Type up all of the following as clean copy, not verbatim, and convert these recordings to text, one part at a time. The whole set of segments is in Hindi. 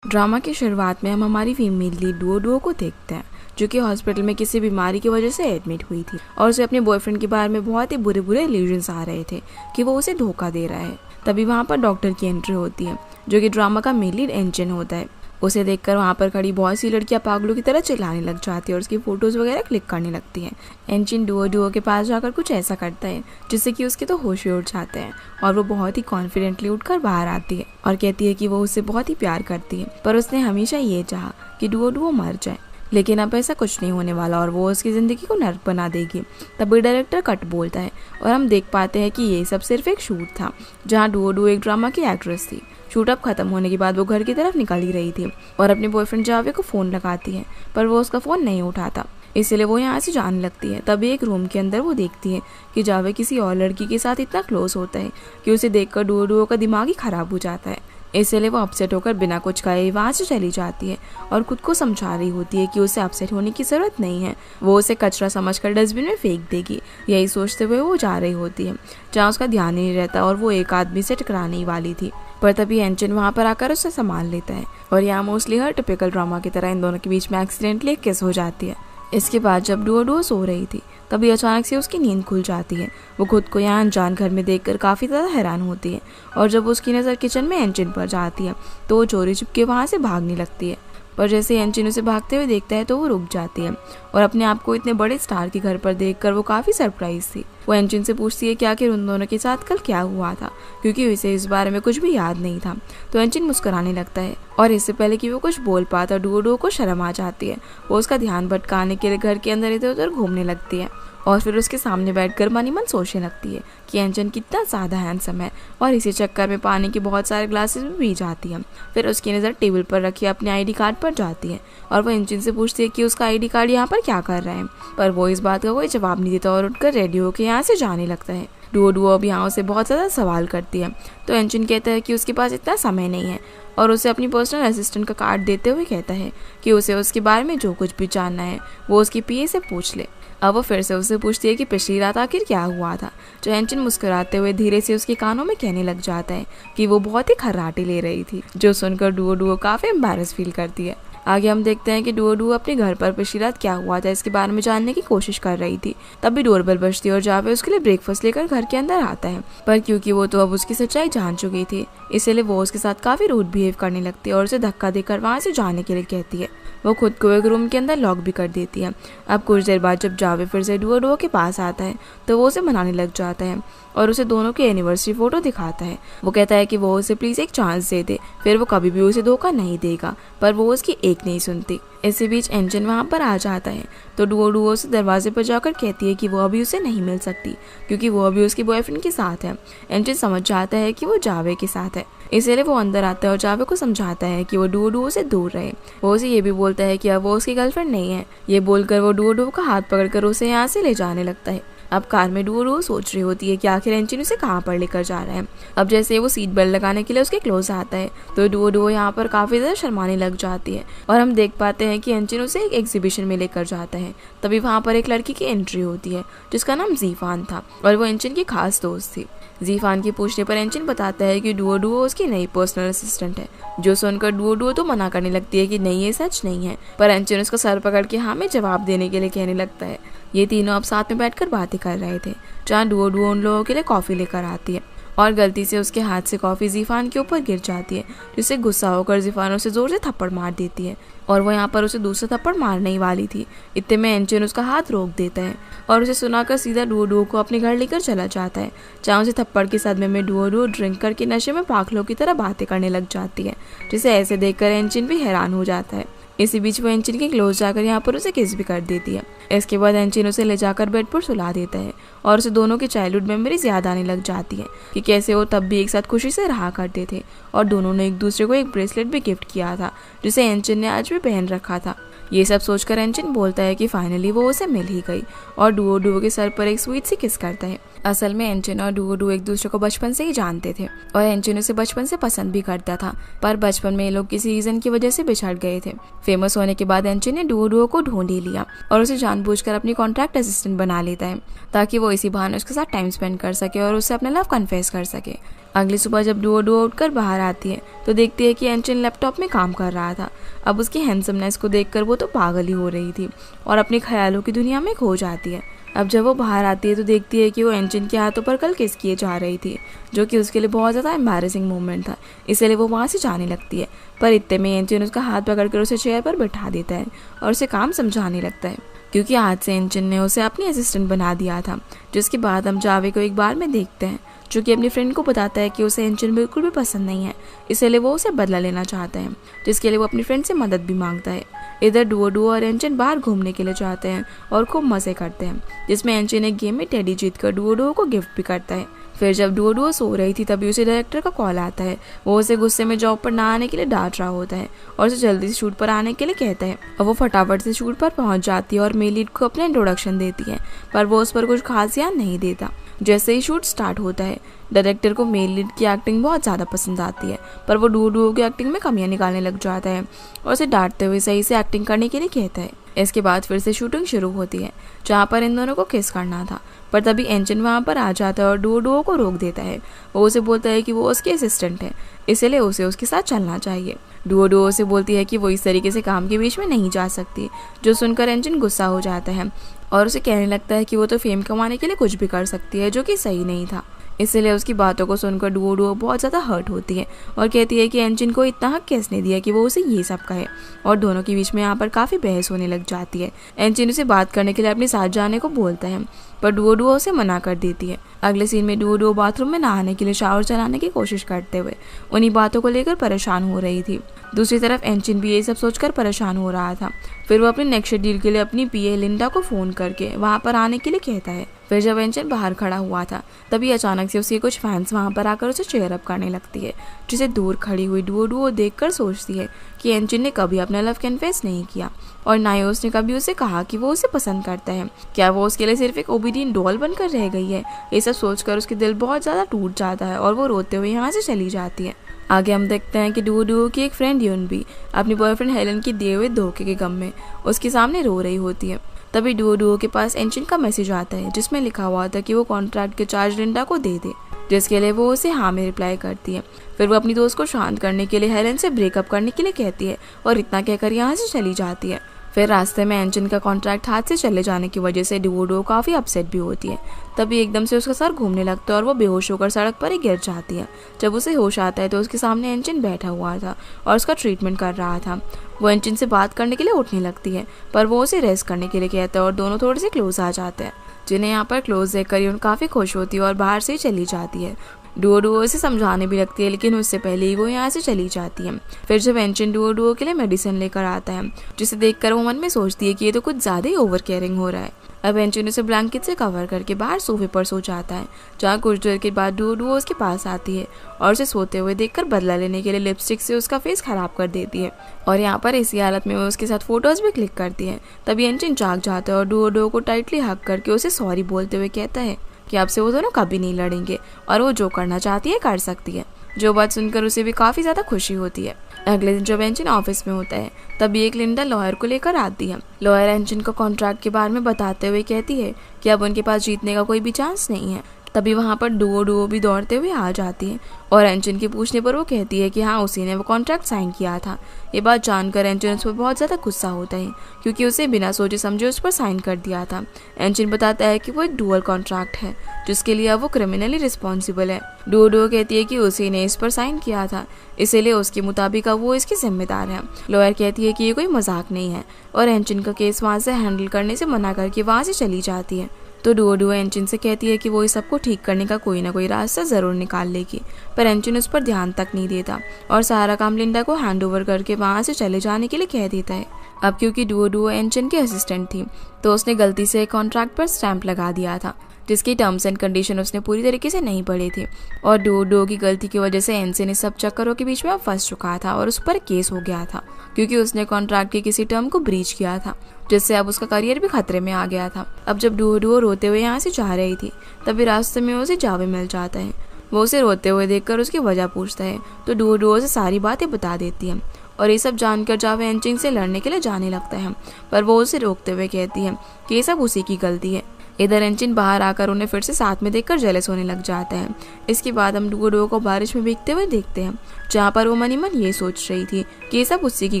ड्रामा की शुरुआत में हम हमारी फीमेल लीड डुओ को देखते हैं, जो कि हॉस्पिटल में किसी बीमारी की वजह से एडमिट हुई थी और उसे अपने बॉयफ्रेंड के बारे में बहुत ही बुरे बुरे इल्यूजन्स आ रहे थे कि वो उसे धोखा दे रहा है। तभी वहाँ पर डॉक्टर की एंट्री होती है, जो कि ड्रामा का मेन लीड एंजन होता है। उसे देखकर वहाँ पर खड़ी बहुत सी लड़कियाँ पागलों की तरह चिल्लाने लग जाती है और उसकी फोटोज वगैरह क्लिक करने लगती हैं। एंजिन डुओ के पास जाकर कुछ ऐसा करता है जिससे कि उसके तो होश ही उड़ जाते हैं और वो बहुत ही कॉन्फिडेंटली उठकर बाहर आती है और कहती है कि वो उससे बहुत ही प्यार करती है, पर उसने हमेशा ये चाहा कि डुओ मर जाए। लेकिन अब ऐसा कुछ नहीं होने वाला और वो उसकी ज़िंदगी को नर्क बना देगी। तभी डायरेक्टर कट बोलता है और हम देख पाते हैं कि ये सब सिर्फ एक शूट था, जहाँ डुओ एक ड्रामा की एक्ट्रेस थी। शूट अप खत्म होने के बाद वो घर की तरफ निकल ही रही थी और अपने बॉयफ्रेंड जावे को फ़ोन लगाती है, पर वो उसका फ़ोन नहीं उठाता, इसलिए वो यहाँ से जाने लगती है। तभी एक रूम के अंदर वो देखती है कि जावे किसी और लड़की के साथ इतना क्लोज होता है कि उसे देखकर डुओ का दिमाग ही खराब हो जाता है। इसलिए वो अपसेट होकर बिना कुछ कहे वहाँ से चली जाती है और खुद को समझा रही होती है कि उसे अपसेट होने की ज़रूरत नहीं है, वो उसे कचरा समझकर डस्टबिन में फेंक देगी। यही सोचते हुए वो जा रही होती है, जहाँ उसका ध्यान ही नहीं रहता और वो एक आदमी से टकराने ही वाली थी। पर तभी एंजन वहाँ पर आकर उसे संभाल लेता है और यहाँ मोस्टली हर टिपिकल ड्रामा की तरह इन दोनों के बीच में एक्सीडेंटली एक किस हो जाती है। इसके बाद जब डुओ सो रही थी, तभी अचानक से उसकी नींद खुल जाती है। वो खुद को यहाँ अनजान घर में देखकर काफ़ी ज़्यादा हैरान होती है और जब उसकी नज़र किचन में एंजिन पर जाती है तो वो चोरी छिपके वहाँ से भागने लगती है। पर जैसे एंजिन उसे भागते हुए देखता है तो वो रुक जाती है और अपने आप को इतने बड़े स्टार के घर पर देखकर वो काफ़ी सरप्राइज थी। वो एंजिन से पूछती है कि आखिर उन दोनों के साथ कल क्या हुआ था, क्योंकि उसे इस बारे में कुछ भी याद नहीं था। तो एंजिन मुस्कुराने लगता है और इससे पहले कि वो कुछ बोल पाता डुओ को शर्म आ जाती है। वो उसका ध्यान भटकाने के लिए घर के अंदर इधर उधर घूमने लगती है और फिर उसके सामने बैठकर मन ही मन सोचने लगती है कि एंजन कितना ज़्यादा हैंडसम है और इसी चक्कर में पानी के बहुत सारे ग्लासेस में पी जाती है। फिर उसकी नज़र टेबल पर रखी अपने आईडी कार्ड पर जाती है और वो एंजन से पूछती है कि उसका आईडी कार्ड यहाँ पर क्या कर रहा है, पर वो इस बात का कोई जवाब नहीं देता और उठकर रेडी होकर यहाँ से जाने लगता है। डुओ अब यहाँ से बहुत ज़्यादा सवाल करती है तो एंजन कहता है कि उसके पास इतना समय नहीं है और उसे अपनी पर्सनल असिस्टेंट का कार्ड देते हुए कहता है कि उसे उसके बारे में जो कुछ भी जानना है वो उसकी पीए से पूछ ले। अब वो फिर से उससे पूछती है कि पिछली रात आखिर क्या हुआ था, जो एंजन मुस्कुराते हुए धीरे से उसके कानों में कहने लग जाता है कि वो बहुत ही खर्राटे ले रही थी, जो सुनकर डुओ काफ़ी एम्बैरस फील करती है। आगे हम देखते हैं कि डुओ अपने घर पर पिछली रात क्या हुआ था इसके बारे में जानने की कोशिश कर रही थी। तभी डोरबेल बजती है और जावे उसके लिए ब्रेकफास्ट लेकर घर के अंदर आता है, पर क्योंकि वो तो अब उसकी सच्चाई जान चुकी थी, इसलिए वो उसके साथ काफ़ी रूड बिहेव करने लगती है और उसे धक्का देकर वहाँ से जाने के लिए कहती है। वो खुद को एक रूम के अंदर लॉक भी कर देती है। अब कुछ देर बाद जब जावे फिर से डुओ के पास आता है तो वो उसे मनाने लग जाता है और उसे दोनों की एनिवर्सरी फोटो दिखाता है। वो कहता है कि वो उसे प्लीज़ एक चांस दे दे, फिर वो कभी भी उसे धोखा नहीं देगा, पर वो उसकी एक नहीं सुनती। इसी बीच एंजन वहाँ पर आ जाता है तो डुओ से दरवाजे पर जाकर कहती है कि वो अभी उसे नहीं मिल सकती क्योंकि वो अभी उसके बॉयफ्रेंड के साथ है। एंजन समझ जाता है कि वो जावे के साथ है, इसलिए वो अंदर आता है और जावे को समझाता है कि वो डुओ से दूर रहे। वो उसे ये भी बोलता है कि अब वो उसकी गर्लफ्रेंड नहीं है। ये बोलकर वो डुओ का हाथ पकड़कर उसे यहाँ से ले जाने लगता है। अब कार में डुओ सोच रही होती है कि आखिर एंजन उसे कहाँ पर लेकर जा रहा है। अब जैसे वो सीट बेल्ट लगाने के लिए उसके क्लोज आता है तो डुओ यहाँ पर काफ़ी ज़्यादा शर्माने लग जाती है और हम देख पाते हैं कि एंजन उसे एक एग्जीबिशन में लेकर जाता है। तभी वहाँ पर एक लड़की की एंट्री होती है जिसका नाम जीफान था और वो एंजन की खास दोस्त थी। जीफान के पूछने पर एंजन बताता है कि डुओ उसकी नई पर्सनल असिस्टेंट है, जो सुनकर डुओ तो मना करने लगती है कि नहीं ये सच नहीं है, पर एंजन उसका सर पकड़ के हाँ में जवाब देने के लिए कहने लगता है। ये तीनों अब साथ में बैठकर बातें कर रहे थे, जहाँ डुओ उन लोगों के लिए कॉफ़ी लेकर आती है और गलती से उसके हाथ से कॉफ़ी जीफान के ऊपर गिर जाती है, जिससे गुस्सा होकर जीफान उसे ज़ोर से थप्पड़ मार देती है और वो यहाँ पर उसे दूसरा थप्पड़ मारने ही वाली थी। इतने में एंजन उसका हाथ रोक देता है और उसे सुनाकर सीधा डुओ को अपने घर लेकर चला जाता है, जहाँ उसे थप्पड़ के सदमे में डुओ ड्रिंक करके नशे में पागलों की तरह बातें करने लग जाती है, जिसे ऐसे देखकर एंजन भी हैरान हो जाता है। इसी बीच वो एंजन के क्लोज जाकर यहाँ पर उसे किस भी कर देती है। इसके बाद एंजन उसे ले जाकर बेड पर सुला देता है और उसे दोनों की चाइल्डहुड मेमोरीज याद आने लग जाती है कि कैसे वो तब भी एक साथ खुशी से रहा करते थे और दोनों ने एक दूसरे को एक ब्रेसलेट भी गिफ्ट किया था, जिसे एंजन ने आज भी पहन रखा था। ये सब सोचकर एंजन बोलता है कि फाइनली वो उसे मिल ही गई और डुओ के सर पर एक स्वीट सी किस करता है। असल में एंजन और डुओ एक दूसरे को बचपन से ही जानते थे और एंजन उसे बचपन से पसंद भी करता था, पर बचपन में ये लोग किसी रीज़न की वजह से बिछड़ गए थे। फेमस होने के बाद एंचिन ने डुओ को ढूंढ ही लिया और उसे जानबूझकर अपनी कॉन्ट्रैक्ट असिस्टेंट बना लेता है ताकि वो इसी बहाने उसके साथ टाइम स्पेंड कर सके और उससे अपना लव कन्फेस कर सके। अगली सुबह जब डुओ उठकर बाहर आती है तो देखती है कि एंचिन लैपटॉप में काम कर रहा था। अब उसकी हैंडसमनेस को देखकर वो तो पागल ही हो रही थी और अपने ख्यालों की दुनिया में खो जाती है। अब जब वो बाहर आती है तो देखती है कि वो एंचिन के हाथों पर कल किस किए जा रही थी, जो कि उसके लिए बहुत ज़्यादा एम्बैरेसिंग मोमेंट था। इसलिए वो वहाँ से जाने लगती है, पर इतने में एंचिन उसका हाथ पकड़कर उसे चेयर पर बैठा देता है और उसे काम समझाने लगता है, क्योंकि आज से एंचिन ने उसे अपनी असिस्टेंट बना दिया था। जिसके बाद हम जावे को एक बार में देखते हैं, जो कि अपनी फ्रेंड को बताता है कि उसे एंचिन बिल्कुल भी पसंद नहीं है, इसलिए वो उसे बदला लेना चाहता है, जिसके लिए वो अपनी फ्रेंड से मदद भी मांगता है। इधर डुओ और एंचिन बाहर घूमने के लिए जाते हैं और खूब मजे करते हैं, जिसमें एंचिन एक गेम में टेडी जीतकर डुओ को गिफ्ट भी करता है। फिर जब डुओ सो रही थी तभी उसे डायरेक्टर का कॉल आता है। वो उसे गुस्से में जॉब पर ना आने के लिए डांट रहा होता है और उसे जल्दी से शूट पर आने के लिए कहता है और वो फटाफट से शूट पर पहुंच जाती है और मेल लीड को अपना इंट्रोडक्शन देती है, पर वो उस पर कुछ खास ध्यान नहीं देता। जैसे ही शूट स्टार्ट होता है, डायरेक्टर को मेल लीड की एक्टिंग बहुत ज़्यादा पसंद आती है, पर वो डुओ की एक्टिंग में कमियां निकालने लग जाता है और उसे डांटते हुए सही से एक्टिंग करने के लिए कहता है। इसके बाद फिर से शूटिंग शुरू होती है, जहाँ पर इन दोनों को किस करना था, पर तभी एंचिन वहाँ पर आ जाता है और डुओ को रोक देता है। वो उसे बोलता है कि वो उसके असिस्टेंट है, इसलिए उसे उसके साथ चलना चाहिए। डुओ उसे बोलती है कि वो इस तरीके से काम के बीच में नहीं जा सकती, जो सुनकर एंचिन गुस्सा हो जाता है और उसे कहने लगता है कि वो तो फेम कमाने के लिए कुछ भी कर सकती है, जो कि सही नहीं था। इसलिए उसकी बातों को सुनकर डुओ बहुत ज़्यादा हर्ट होती है और कहती है कि एंचिन को इतना हक किसने दिया कि वो उसे ये सब कहे, और दोनों के बीच में यहाँ पर काफ़ी बहस होने लग जाती है। एंचिन उसे बात करने के लिए अपने साथ जाने को बोलता है, पर डुओ उसे मना कर देती है। अगले सीन में डुओ बाथरूम में नहाने के लिए शावर चलाने की कोशिश करते हुए उन्हीं बातों को लेकर परेशान हो रही थी। दूसरी तरफ एंचिन भी ये सब सोचकर परेशान हो रहा था। फिर वो अपने नेक्स्ट शेड्यूल के लिए अपनी पीए लिंडा को फ़ोन करके वहाँ पर आने के लिए कहता है। फिर जब एंचिन बाहर खड़ा हुआ था तभी अचानक से उसके कुछ फैंस वहाँ पर आकर उसे चेयर अप करने लगती है, जिसे दूर खड़ी हुई डुओ देखकर सोचती है कि एंचिन ने कभी अपना लव कन्फेस नहीं किया और ना ही उसने कभी उसे कहा कि वो उसे पसंद करता है। क्या वो उसके लिए सिर्फ एक ओबीडियंट डॉल बनकर रह गई है? ये सब सोचकर उसके दिल बहुत ज़्यादा टूट जाता है और वो रोते हुए यहाँ से चली जाती है। आगे हम देखते हैं कि डुओ की एक फ्रेंड यून भी अपनी बॉयफ्रेंड हेलन की दिए हुए धोखे के गम में उसके सामने रो रही होती है। तभी डुओ के पास एंचिन का मैसेज आता है, जिसमें लिखा हुआ था कि वो कॉन्ट्रैक्ट के चार्ज लिंडा को दे दे, जिसके लिए वो उसे हाँ में रिप्लाई करती है। फिर वो अपनी दोस्त को शांत करने के लिए हेलन से ब्रेकअप करने के लिए कहती है और इतना कहकर यहाँ से चली जाती है। फिर रास्ते में एंचिन का कॉन्ट्रैक्ट हाथ से चले जाने की वजह से डुओ काफ़ी अपसेट भी होती है। तभी एकदम से उसका सर घूमने लगता है और वो बेहोश होकर सड़क पर ही गिर जाती है। जब उसे होश आता है तो उसके सामने एंचिन बैठा हुआ था और उसका ट्रीटमेंट कर रहा था। वो एंचिन से बात करने के लिए उठने लगती है, पर वो उसे रेस्ट करने के लिए कहता है और दोनों थोड़े से क्लोज आ जाते हैं, जिन्हें यहाँ पर क्लोज देखकर यून काफ़ी खुश होती है और बाहर से ही चली जाती है। डुओ इसे समझाने भी लगती है, लेकिन उससे पहले ही वो यहाँ से चली जाती है। फिर जब एंचिन डुओ के लिए मेडिसिन लेकर आता है, जिसे देखकर वो मन में सोचती है कि ये तो कुछ ज़्यादा ही ओवर केयरिंग हो रहा है। अब एंचिन उसे ब्लैंकेट से कवर करके बाहर सोफे पर सो जाता है, जहाँ कुछ देर के बाद डुओ उसके पास आती है और उसे सोते हुए देखकर बदला लेने के लिए लिपस्टिक से उसका फेस खराब कर देती है और यहाँ पर इसी हालत में वो उसके साथ फोटोज भी क्लिक करती है। तभी एंचिन जाग जाता है और डुओ को टाइटली हग करके उसे सॉरी बोलते हुए कहता है कि अब से वो दोनों कभी नहीं लड़ेंगे और वो जो करना चाहती है कर सकती है। जो बात सुनकर उसे भी काफ़ी ज़्यादा खुशी होती है। अगले दिन जब एंचिन ऑफिस में होता है तभी एक लिंडा लॉयर को लेकर आती है। लॉयर एंचिन को कॉन्ट्रैक्ट के बारे में बताते हुए कहती है कि अब उनके पास जीतने का कोई भी चांस नहीं है। तभी वहाँ पर डुओ भी दौड़ते हुए आ जाती है और एंचिन के पूछने पर वो कहती है कि हाँ, उसी ने वो कॉन्ट्रैक्ट साइन किया था। ये बात जानकर एंचिन उस पर बहुत ज़्यादा गुस्सा होता है, क्योंकि उसे बिना सोचे समझे उस पर साइन कर दिया था। एंचिन बताता है कि वो एक डुअल कॉन्ट्रैक्ट है, जिसके लिए अब वो क्रिमिनली रिस्पॉन्सिबल है। डुओ कहती है कि उसी ने इस पर साइन किया था, इसीलिए उसके मुताबिक अब वो इसकी जिम्मेदार है। लॉयर कहती है कि ये कोई मजाक नहीं है और एंचिन का केस वहाँ से हैंडल करने से मना करके वहाँ से चली जाती है। तो डुओ एंचिन से कहती है कि वो इस सबको ठीक करने का कोई ना कोई रास्ता ज़रूर निकाल लेगी, पर एंचिन उस पर ध्यान तक नहीं देता और सारा काम लिंडा को हैंड ओवर करके वहाँ से चले जाने के लिए कह देता है। अब क्योंकि डुओ एंचिन की असिस्टेंट थी तो उसने गलती से कॉन्ट्रैक्ट पर स्टैंप लगा दिया था, जिसकी टर्म्स एंड कंडीशन उसने पूरी तरीके से नहीं पढ़ी थी और डुओ की गलती की वजह से एंचिन इस सब चक्करों के बीच में अब फंस चुका था और उस पर केस हो गया था, क्योंकि उसने कॉन्ट्रैक्ट के किसी टर्म को ब्रीच किया था, जिससे अब उसका करियर भी खतरे में आ गया था। अब जब डुओ रोते हुए यहाँ से जा रही थी तभी रास्ते में उसे जावे मिल जाता है। वो उसे रोते हुए देखकर उसकी वजह पूछता है तो डुओ उसे सारी बातें बता देती है और ये सब जानकर जावे एंजिन से लड़ने के लिए जाने लगता है, पर वो उसे रोकते हुए कहती है कि ये सब उसी की गलती है। इधर एंजिन बाहर आकर उन्हें फिर से साथ में देखकर जेलस होने लग जाता है। इसके बाद हम डुओ को बारिश में भीगते हुए देखते हैं, जहाँ पर वो मनी मन ये सोच रही थी कि ये सब उसी की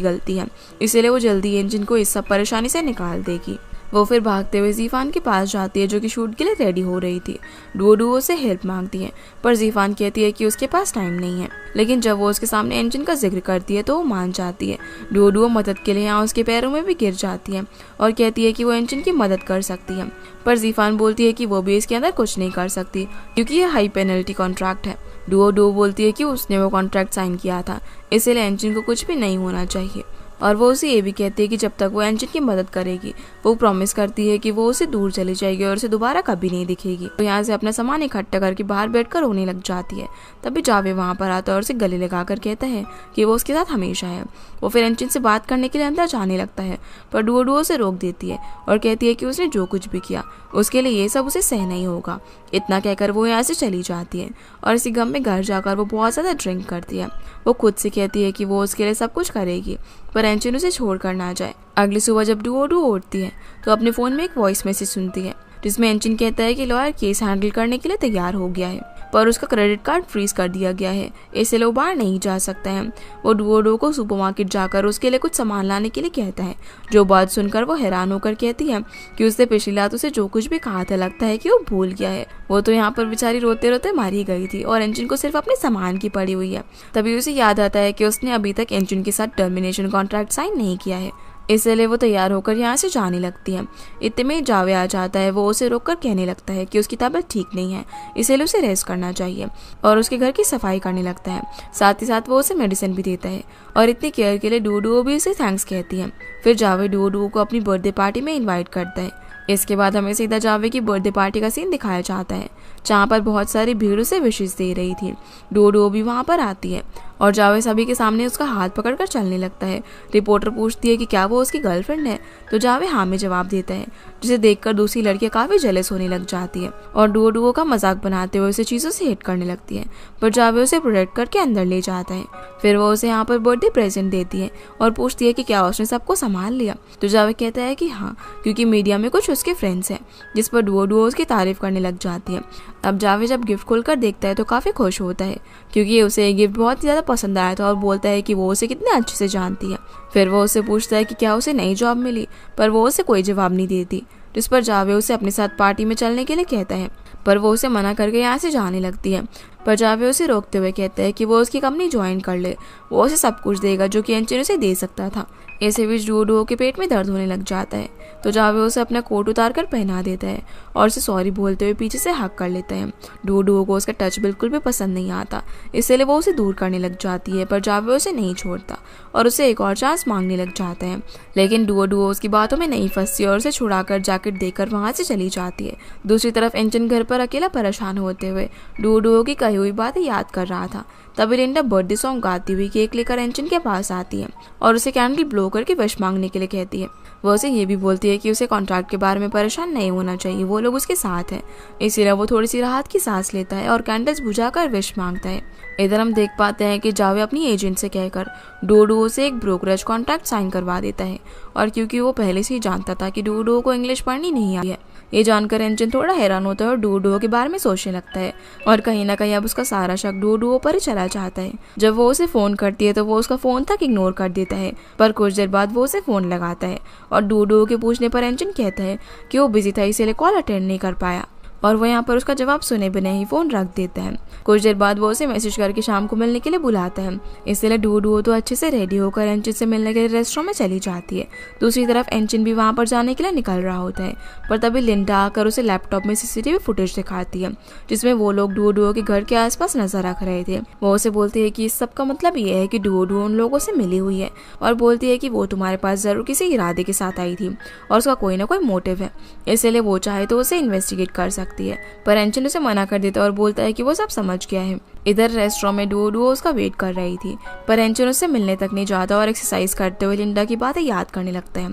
गलती है, इसीलिए वो जल्दी एंजिन को इस सब परेशानी से निकाल देगी। वो फिर भागते हुए जीफान के पास जाती है, जो कि शूट के लिए रेडी हो रही थी। डुओ से हेल्प मांगती है, पर जीफान कहती है कि उसके पास टाइम नहीं है। लेकिन जब वो उसके सामने एंजिन का जिक्र करती है तो वो मान जाती है। डुओ मदद के लिए यहाँ उसके पैरों में भी गिर जाती है और कहती है कि वो एंजिन की मदद कर सकती है, पर जीफान बोलती है कि वो भी इसके अंदर कुछ नहीं कर सकती क्योंकि ये हाई पेनल्टी कॉन्ट्रैक्ट है। डुओ बोलती है कि उसने वो कॉन्ट्रैक्ट साइन किया था, इसीलिए एंजिन को कुछ भी नहीं होना चाहिए। और वो उसे ये भी कहती है कि जब तक वो एंजिन की मदद करेगी, वो प्रॉमिस करती है कि वो उसे दूर चली जाएगी और उसे दोबारा कभी नहीं दिखेगी। तो यहाँ से अपना सामान इकट्ठा करके बाहर बैठकर रोने लग जाती है। तभी जावे वहाँ पर आता है और उसे गले लगाकर कहता है कि वो उसके साथ हमेशा है। वो फिर एंजिन से बात करने के लिए अंदर जाने लगता है, पर डुओ उसे रोक देती है और कहती है कि उसने जो कुछ भी किया उसके लिए ये सब उसे सहना ही होगा। इतना कहकर वो यहाँ से चली जाती है और इसी गम में घर जाकर वो बहुत ज़्यादा ड्रिंक करती है। वो खुद से कहती है कि वो उसके लिए सब कुछ करेगी, पर एंजिन उसे छोड़कर ना जाए। अगली सुबह जब डुओ उठती है तो अपने फ़ोन में एक वॉइस मैसेज सुनती है, जिसमें एंजिन कहता है कि लॉयर केस हैंडल करने के लिए तैयार हो गया है, पर उसका क्रेडिट कार्ड फ्रीज कर दिया गया है, इसलिए वो बाहर नहीं जा सकता है। वो डुओ को सुपरमार्केट जाकर उसके लिए कुछ सामान लाने के लिए कहता है, जो बात सुनकर वो हैरान होकर कहती है कि उसने पिछली रात उसे जो कुछ भी कहा था लगता है कि वो भूल गया है। वो तो यहाँ पर बेचारी रोते रोते मारी गई थी और एंजिन को सिर्फ अपने सामान की पड़ी हुई है। तभी उसे याद आता है कि उसने अभी तक एंजिन के साथ टर्मिनेशन कॉन्ट्रैक्ट साइन नहीं किया है, इसलिए वो तैयार होकर यहाँ से जाने लगती है। इतने में जावे आ जाता है। वो उसे रोककर कहने लगता है कि उसकी तबीयत ठीक नहीं है, इसलिए उसे रेस्ट करना चाहिए और उसके घर की सफाई करने लगता है। साथ ही साथ वो उसे मेडिसिन भी देता है और इतनी केयर के लिए डुओ भी उसे थैंक्स कहती है। फिर जावे डुओ को अपनी बर्थडे पार्टी में इन्वाइट करता है। इसके बाद हमें सीधा जावे की बर्थडे पार्टी का सीन दिखाया जाता है, जहाँ पर बहुत सारी भीड़ उसे विशेष दे रही थी। डुओ भी वहाँ पर आती है और जावे सभी के सामने उसका हाथ पकड़कर चलने लगता है। रिपोर्टर पूछती है कि क्या वो उसकी गर्लफ्रेंड है, तो जावे हाँ में जवाब देता है, जिसे देखकर दूसरी लड़कियां काफी जेलस होने लग जाती है और डुओ का मजाक बनाते हुए उसे चीजों से हिट करने लगती है, पर जावे उसे प्रोटेक्ट करके अंदर ले जाता है। फिर वो उसे यहाँ पर बर्थडे प्रेजेंट देती है और पूछती है कि क्या उसने सबको संभाल लिया, तो जावे कहता है कि हाँ, क्योंकि मीडिया में कुछ उसके फ्रेंड्स हैं, जिस पर डुओ उसकी तारीफ करने लग जाती है। अब जावे जब गिफ्ट खोलकर देखता है तो काफी खुश होता है, क्योंकि उसे ये गिफ्ट बहुत ज्यादा पसंद आया था और बोलता है कि वो उसे कितने अच्छे से जानती है। फिर वो उससे पूछता है कि क्या उसे नई जॉब मिली, पर वो उसे कोई जवाब नहीं देती, जिस पर जावे उसे अपने साथ पार्टी में चलने के लिए कहता है, पर वो उसे मना करके यहाँ से जाने लगती है। पर जावे उसे रोकते हुए कहता है कि वो उसकी कंपनी ज्वाइन कर ले, वो उसे सब कुछ देगा जो कि एंजिन उसे दे सकता था। ऐसे बीच डुओ के पेट में दर्द होने लग जाता है, तो जावे उसे अपना कोट उतार कर पहना देता है और उसे सॉरी बोलते हुए पीछे से हक कर लेता है। डुओ को उसका टच बिल्कुल भी पसंद नहीं आता, इसलिए वो उसे दूर करने लग जाती है, पर जावे उसे नहीं छोड़ता और उसे एक और चांस मांगने लग जाता है। लेकिन डुओ उसकी बातों में नहीं फंसती और उसे छुड़ाकर जैकेट देकर वहां से चली जाती है। दूसरी तरफ एंजिन घर पर अकेला परेशान होते हुए डुओ की कही हुई बातें याद कर रहा था। तभी लिंडा बर्थडे सॉन्ग गाती हुई केक लेकर एंजिन के पास आती है और उसे कैंडल ब्लो करके विश मांगने के लिए कहती है। वो उसे ये भी बोलती है कि उसे कॉन्ट्रैक्ट के बारे में परेशान नहीं होना चाहिए, वो लोग उसके साथ हैं। इसीलिए वो थोड़ी सी राहत की सांस लेता है और कैंडल्स बुझाकर विश मांगता है। इधर हम देख पाते हैं कि जावे अपनी एजेंट से कहकर डुओ से एक ब्रोकरेज कॉन्ट्रैक्ट साइन करवा देता है, और क्योंकि वो पहले से ही जानता था कि डुओ को इंग्लिश पढ़नी नहीं आई है, ये जानकर एंजिन थोड़ा हैरान होता है और डुओ के बारे में सोचने लगता है और कहीं ना कहीं अब उसका सारा शक डुओ पर ही चला जाता है। जब वो उसे फोन करती है तो वो उसका फोन तक इग्नोर कर देता है, पर कुछ देर बाद वो उसे फोन लगाता है और डुओ के पूछने पर एंजिन कहता है कि वो बिजी था, इसीलिए कॉल अटेंड नहीं कर पाया, और वो यहाँ पर उसका जवाब सुने बिना ही फोन रख देता है। कुछ देर बाद वो उसे मैसेज करके शाम को मिलने के लिए बुलाता है, इसलिए डुओ तो अच्छे से रेडी होकर एंजिन से मिलने के लिए रेस्टोरेंट में चली जाती है। दूसरी तरफ एंजिन भी वहाँ पर जाने के लिए निकल रहा होता है, पर तभी लिंडा आकर उसे लैपटॉप में सीसीटीवी फुटेज दिखाती है, जिसमें वो लोग डुओ के घर के आसपास नजर रख रहे थे। वो उसे बोलती है कि इस सब का मतलब ये है कि डुओ उन लोगों से मिली हुई है, और बोलती है कि वो तुम्हारे पास जरूर किसी इरादे के साथ आई थी और उसका कोई ना कोई मोटिव है, इसलिए वो चाहे तो उसे इन्वेस्टिगेट कर सकती है। पर एंजिन उसे मना कर देता है और बोलता है कि वो सब समझ गया है। इधर रेस्टोरेंट में डुओ उसका वेट कर रही थी, पर एंजिन उससे मिलने तक नहीं जाता और एक्सरसाइज करते हुए लिंडा की बातें याद करने लगता है।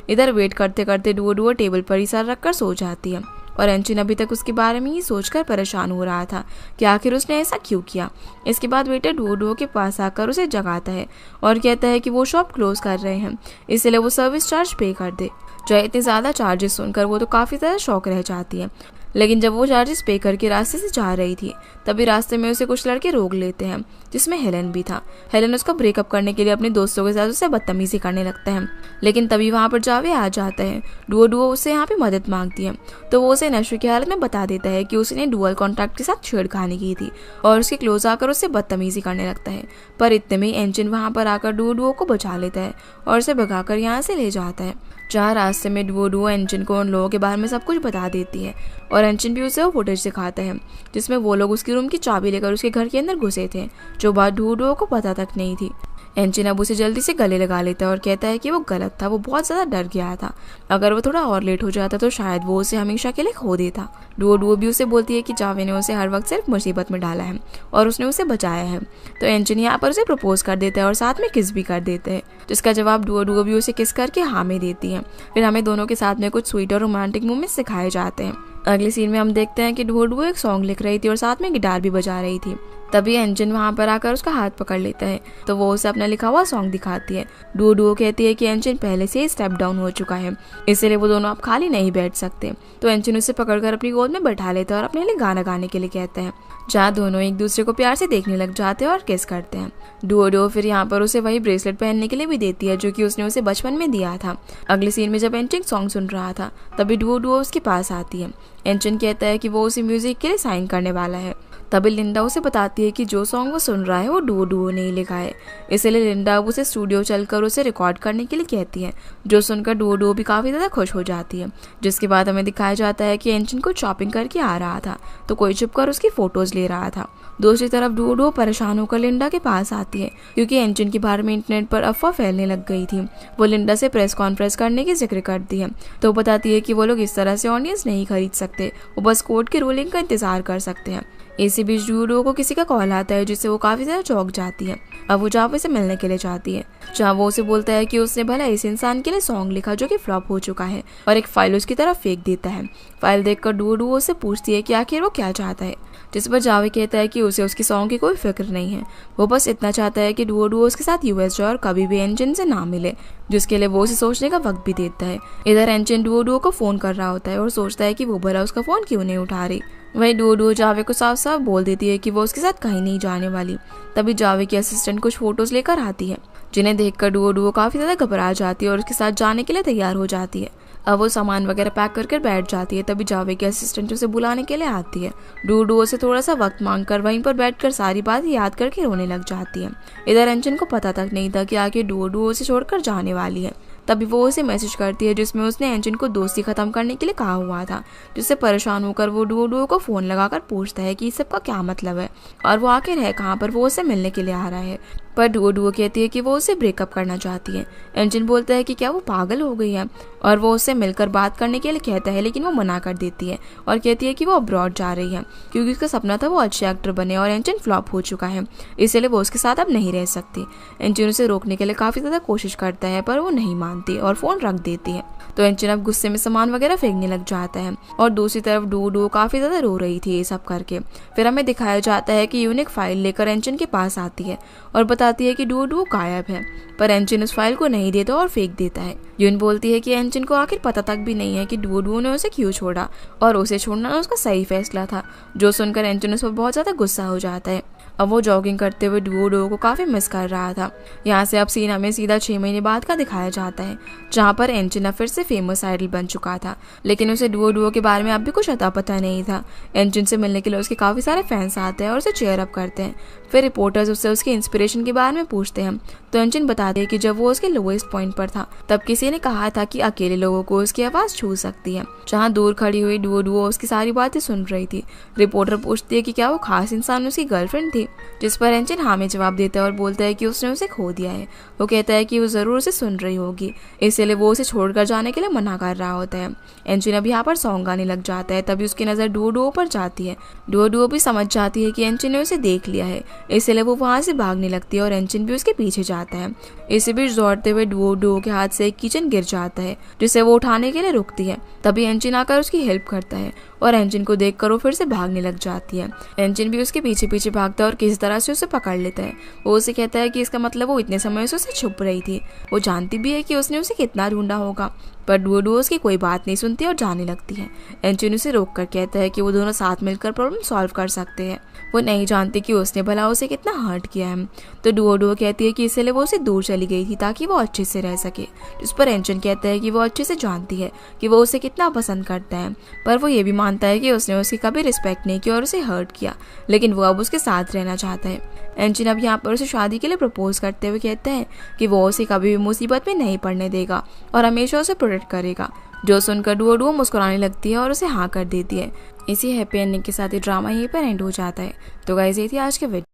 इधर वेट करते करते डुओ टेबल पर ही सर रखकर सो जाती है और एंजिन अभी तक उसके बारे में ही सोचकर परेशान हो रहा था कि आखिर उसने ऐसा क्यों किया। इसके बाद वेटर डुओ के पास आकर उसे जगाता है और कहता है कि वो शॉप क्लोज कर रहे हैं, इसलिए वो सर्विस चार्ज पे कर दे। जो इतने ज़्यादा चार्जेस सुनकर वो तो काफ़ी ज़्यादा शौक रह जाती है। लेकिन जब वो चार्जेस पे करके रास्ते से जा रही थी तभी रास्ते में उसे कुछ लड़के रोक लेते हैं, जिसमें हेलन भी था। हेलन उसका ब्रेकअप करने के लिए अपने दोस्तों के साथ उसे बदतमीजी करने लगता है, लेकिन तभी वहाँ पर जावे आ जाता है। डुओ उससे यहाँ पे मदद मांगती है तो वो उसे नशे की हालत में बता देता है कि उसने डुअल कॉन्ट्रैक्ट के साथ छेड़खानी की थी और उसके क्लोज आकर उससे बदतमीजी करने लगता है। पर इतने में एंजिन वहाँ पर आकर डुओ को बचा लेता है और उसे भगाकर यहाँ से ले जाता है। जहाँ रास्ते में डुओ एंजिन को उन लोगों के बारे में सब कुछ बता देती है और एंजिन भी उसे वो फुटेज दिखाता है जिसमें वो लोग उसकी रूम की चाबी लेकर उसके घर के अंदर घुसे थे, जो बात डुओ को पता तक नहीं थी। एंजिन अब उसे जल्दी से गले लगा लेता है और कहता है कि वो गलत था, वो बहुत ज़्यादा डर गया था। अगर वो थोड़ा और लेट हो जाता तो शायद वो उसे हमेशा के लिए खो देता। डुओ भी उसे बोलती है कि जावे ने उसे हर वक्त सिर्फ मुसीबत में डाला है और उसने उसे बचाया है। तो एंजिन यहाँ पर उसे प्रपोज कर देता है और साथ में किस भी कर देते हैं, जिसका जवाब डुओ भी उसे किस करके हाँ में देती है। फिर हमें दोनों के साथ में कुछ स्वीट और रोमांटिक मोमेंट्स सिखाए जाते हैं। अगले सीन में हम देखते हैं कि डुओ एक सॉन्ग लिख रही थी और साथ में गिटार भी बजा रही थी। तभी एंजिन वहाँ पर आकर उसका हाथ पकड़ लेता है तो वो उसे अपना लिखा हुआ सॉन्ग दिखाती है। डुओ कहती है कि एंजिन पहले से ही स्टेप डाउन हो चुका है, इसलिए वो दोनों अब खाली नहीं बैठ सकते। तो एंजिन उसे पकड़कर अपनी गोद में बैठा लेता है और अपने लिए गाना गाने के लिए कहता है, जहाँ दोनों एक दूसरे को प्यार से देखने लग जाते हैं और किस करते हैं। डुओ फिर यहाँ पर उसे वही ब्रेसलेट पहनने के लिए भी देती है जो कि उसने उसे बचपन में दिया था। अगले सीन में जब एंजिन सॉन्ग सुन रहा था तभी डुओ उसके पास आती है। एंजिन कहता है कि वो उसे म्यूजिक के लिए साइन करने वाला है। तभी लिंडा उसे बताती है कि जो सॉन्ग वो सुन रहा है वो डुओ ने ही लिखा है, इसलिए लिंडा अब उसे स्टूडियो चलकर उसे रिकॉर्ड करने के लिए कहती है, जो सुनकर डुओ भी काफ़ी ज़्यादा खुश हो जाती है। जिसके बाद हमें दिखाया जाता है कि एंजिन को शॉपिंग करके आ रहा था तो कोई छुपकर उसकी फ़ोटोज़ ले रहा था। दूसरी तरफ डुओ परेशान होकर लिंडा के पास आती है क्योंकि एंजिन के बारे में इंटरनेट पर अफवाह फैलने लग गई थी। वो लिंडा से प्रेस कॉन्फ्रेंस करने की जिक्र करती है तो बताती है कि वो लोग इस तरह से ऑडियंस नहीं खरीद सकते, वो बस कोर्ट के रूलिंग का इंतजार कर सकते हैं। इसी बीच डुओ को किसी का कॉल आता है जिससे वो काफ़ी ज़्यादा चौंक जाती है। अब वो जावे से मिलने के लिए जाती है, जहाँ वो उसे बोलता है कि उसने भला इस इंसान के लिए सॉन्ग लिखा जो कि फ्लॉप हो चुका है और एक फाइल उसकी तरफ फेंक देता है। फाइल देखकर डुओ उससे पूछती है कि आखिर वो क्या चाहता है, जिस पर जावे कहता है कि उसे उसकी सॉन्ग की कोई फिक्र नहीं है, वो बस इतना चाहता है कि डुओ उसके साथ यूएस जाए और कभी भी एंजिन से ना मिले, जिसके लिए वो उसे सोचने का वक्त भी देता है। इधर एंजिन डुओ को फ़ोन कर रहा होता है और सोचता है कि वो भला उसका फ़ोन क्यों नहीं उठा रही। वहीं डुओ जावे को साफ साफ बोल देती है कि वो उसके साथ कहीं नहीं जाने वाली। तभी जावे की असिस्टेंट कुछ फोटोज लेकर आती है, जिन्हें देखकर डुओ काफ़ी ज़्यादा घबरा जाती है और उसके साथ जाने के लिए तैयार हो जाती है। अब वो सामान वगैरह पैक करके बैठ जाती है। तभी जावे की असिस्टेंट उसे बुलाने के लिए आती है। डुओ से थोड़ा सा वक्त मांगकर वहीं पर बैठकर सारी बात याद करके रोने लग जाती है। इधर एंजिन को पता तक नहीं था कि आखिर डुओ उसे छोड़कर जाने वाली है। तभी वो उसे मैसेज करती है जिसमें उसने एंजिन को दोस्ती खत्म करने के लिए कहा हुआ था, जिससे परेशान होकर वो डुओ को फ़ोन लगाकर पूछता है कि इस सब का क्या मतलब है और वो आखिर है कहाँ पर वो उसे मिलने के लिए आ रहा है। पर डुओ कहती है कि वो उसे ब्रेकअप करना चाहती है। एंजिन बोलता है कि क्या वो पागल हो गई है और वो उससे मिलकर बात करने के लिए कहता है, लेकिन वो मना कर देती है और कहती है कि वो अब्रॉड जा रही है क्योंकि उसका सपना था वो अच्छे एक्टर बने और एंजिन फ्लॉप हो चुका है, इसलिए वो उसके साथ अब नहीं रह सकती। एंजिन उसे रोकने के लिए काफ़ी ज़्यादा कोशिश करता है पर वो नहीं मानती और फ़ोन रख देती है। तो एंजिन अब गुस्से में सामान वगैरह फेंकने लग जाता है और दूसरी तरफ डुओ काफ़ी ज़्यादा रो रही थी ये सब करके। फिर हमें दिखाया जाता है कि यूनिक फाइल लेकर एंजिन के पास आती है और बताती है कि डुओ गायब है, पर एंजिन उस फाइल को नहीं देता और फेंक देता है। यून बोलती है कि एंजिन को आखिर पता तक भी नहीं है कि डुओ ने उसे क्यों छोड़ा और उसे छोड़ना उसका सही फैसला था, जो सुनकर एंजिन उस पर बहुत ज़्यादा गुस्सा हो जाता है। अब वो जॉगिंग करते हुए डुओ को काफ़ी मिस कर रहा था। यहाँ से अब सीन हमें सीधा 6 महीने बाद का दिखाया जाता है, जहाँ पर एंजिन अब फिर से फेमस आइडल बन चुका था, लेकिन उसे डुओ के बारे में अब भी कुछ अता पता नहीं था। एंजिन से मिलने के लिए उसके काफ़ी सारे फैंस आते हैं और उसे चेयर अप करते हैं। फिर रिपोर्टर्स उससे उसके इंस्पिरेशन के बारे में पूछते हैं तो एंजिन बताते हैं कि जब वो उसके लोएस्ट पॉइंट पर था तब किसी ने कहा था कि अकेले लोगों को उसकी आवाज़ छू सकती है। जहाँ दूर खड़ी हुई डुओ उसकी सारी बातें सुन रही थी। रिपोर्टर पूछती है कि क्या वो खास इंसान उसकी गर्लफ्रेंड थी, जिस पर एंजिन हाँ में जवाब देता है और बोलता है कि उसने उसे खो दिया है। वो कहता है कि वो ज़रूर उसे सुन रही होगी, इसलिए वो उसे छोड़कर जाने के लिए मना कर रहा होता है। एंजिन अब यहाँ पर सॉन्ग गाने लग जाता है। तभी उसकी नज़र डुओ पर जाती है। डुओ भी समझ जाती है कि एंजिन ने उसे देख लिया है, इसलिए वो वहाँ से भागने लगती है और एंजिन भी उसके पीछे जाता है। इसी बीच दौड़ते हुए डुओ के हाथ से एक किचन गिर जाता है, जिसे वो उठाने के लिए रुकती है। तभी एंजिन आकर उसकी हेल्प करता है और एंजिन को देखकर वो फिर से भागने लग जाती है। एंजिन भी उसके पीछे पीछे भागता है और किसी तरह से उसे पकड़ लेता है। वो उसे कहता है कि इसका मतलब वो इतने समय से उसे छुप रही थी। वो जानती भी है कि उसने उसे कितना ढूंढा होगा, पर डुओ उसकी कोई बात नहीं सुनती और जाने लगती है। एंजिन उसे रोक कर कहता है कि वो दोनों साथ मिलकर प्रॉब्लम सॉल्व कर सकते हैं। वो नहीं जानती कि उसने भला उसे कितना हर्ट किया है। तो डुओ कहती है कि इसलिए वो उसे दूर चली गई थी ताकि वो अच्छे से रह सके। इस पर एंजिन कहता है कि वो अच्छे से जानती है कि वो उसे कितना पसंद करता है, पर वो ये भी मानता है कि उसने उसकी कभी रिस्पेक्ट नहीं की और उसे हर्ट किया, लेकिन वो अब उसके साथ रहना चाहता है। एंजिन अब यहाँ पर उसे शादी के लिए प्रपोज करते हुए कहता है कि वो उसे कभी भी मुसीबत में नहीं पड़ने देगा और हमेशा उसे प्रोटेक्ट करेगा। जो सुनकर डुओ मुस्कुराने लगती है और उसे हाँ कर देती है। इसी हैप्पी एंडिंग के साथ ही ड्रामा यहीं पर एंड हो जाता है। तो गाइस ये थी आज के वीडियो।